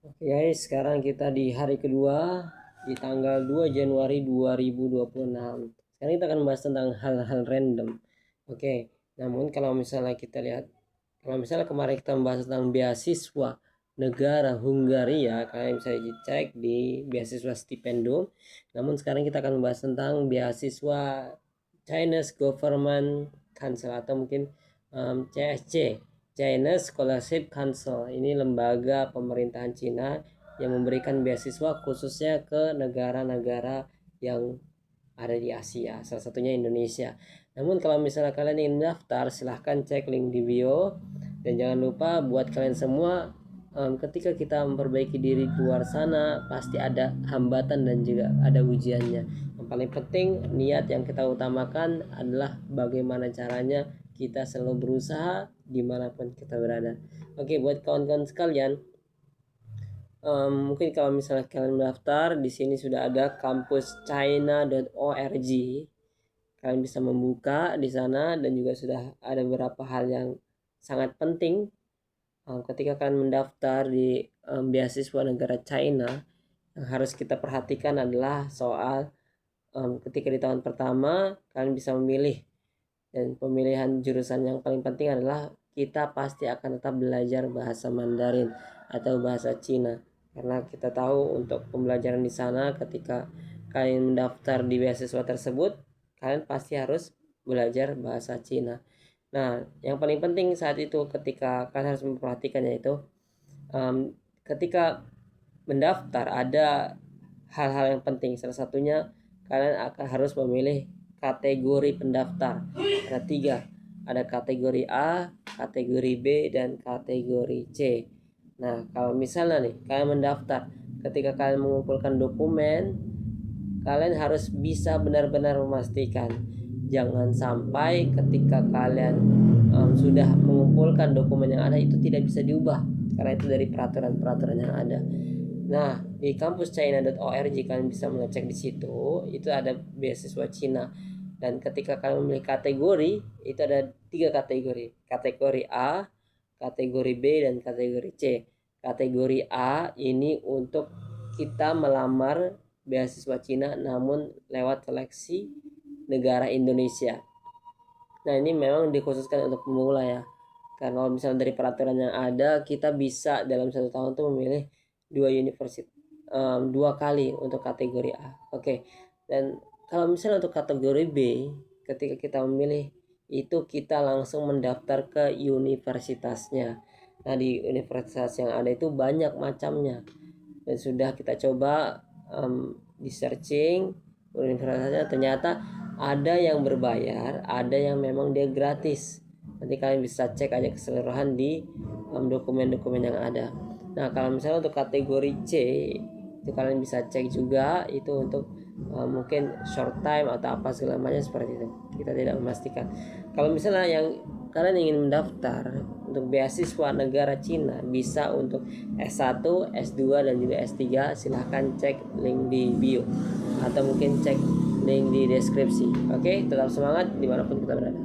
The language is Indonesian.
Oke guys, sekarang kita di hari kedua di tanggal 2 Januari 2026. Sekarang kita akan membahas tentang hal-hal random. Oke, namun kalau misalnya kita lihat, kalau misalnya kemarin kita membahas tentang beasiswa negara Hungaria, kalian bisa cek di beasiswa stipendium. Namun sekarang kita akan membahas tentang beasiswa Chinese Government Council atau mungkin CSC, China Scholarship Council. Ini lembaga pemerintahan Cina yang memberikan beasiswa khususnya ke negara-negara yang ada di Asia, salah satunya Indonesia. Namun kalau misalnya kalian ingin daftar, silahkan cek link di bio. Dan jangan lupa buat kalian semua, ketika kita memperbaiki diri di luar sana, pasti ada hambatan dan juga ada ujiannya. Yang paling penting, niat yang kita utamakan adalah bagaimana caranya kita selalu berusaha dimanapun kita berada. Oke, buat kawan-kawan sekalian, mungkin kalau misalnya kalian mendaftar, di sini sudah ada kampuschina.org. Kalian bisa membuka di sana dan juga sudah ada beberapa hal yang sangat penting ketika kalian mendaftar di beasiswa negara China. Yang harus kita perhatikan adalah soal ketika di tahun pertama kalian bisa memilih, dan pemilihan jurusan yang paling penting adalah kita pasti akan tetap belajar bahasa Mandarin atau bahasa Cina, karena kita tahu untuk pembelajaran di sana ketika kalian mendaftar di beasiswa tersebut, kalian pasti harus belajar bahasa Cina. Nah, yang paling penting saat itu ketika kalian harus memperhatikan yaitu ketika mendaftar ada hal-hal yang penting. Salah satunya kalian akan harus memilih kategori pendaftar. Ada 3. Ada kategori A, kategori B, dan kategori C. Nah, kalau misalnya nih kalian mendaftar, ketika kalian mengumpulkan dokumen, kalian harus bisa benar-benar memastikan. Jangan sampai ketika kalian sudah mengumpulkan dokumen yang ada itu tidak bisa diubah, karena itu dari peraturan-peraturan yang ada. Nah, di kampuschina.org kalian bisa mengecek di situ, itu ada beasiswa Cina. Dan ketika kalian memilih kategori, itu ada 3 kategori. Kategori A, kategori B, dan kategori C. Kategori A ini untuk kita melamar beasiswa Cina namun lewat seleksi negara Indonesia. Nah, ini memang dikhususkan untuk pemula ya. Karena kalau misalnya dari peraturan yang ada, kita bisa dalam 1 tahun tuh memilih 2 universitas, 2 kali untuk kategori A. Oke. Dan kalau misalnya untuk kategori B, ketika kita memilih itu kita langsung mendaftar ke universitasnya. Nah, di universitas yang ada itu banyak macamnya. Dan sudah kita coba di searching universitasnya, ternyata ada yang berbayar, ada yang memang dia gratis. Nanti kalian bisa cek aja keseluruhan di dokumen-dokumen yang ada. Nah, kalau misalnya untuk kategori C, itu kalian bisa cek juga, itu untuk mungkin short time atau apa segala macam seperti itu. Kita tidak memastikan. Kalau misalnya yang kalian ingin mendaftar untuk beasiswa negara Cina, bisa untuk S1, S2, dan juga S3, silahkan cek link di bio atau mungkin cek link di deskripsi. Oke, tetap semangat dimanapun kita berada.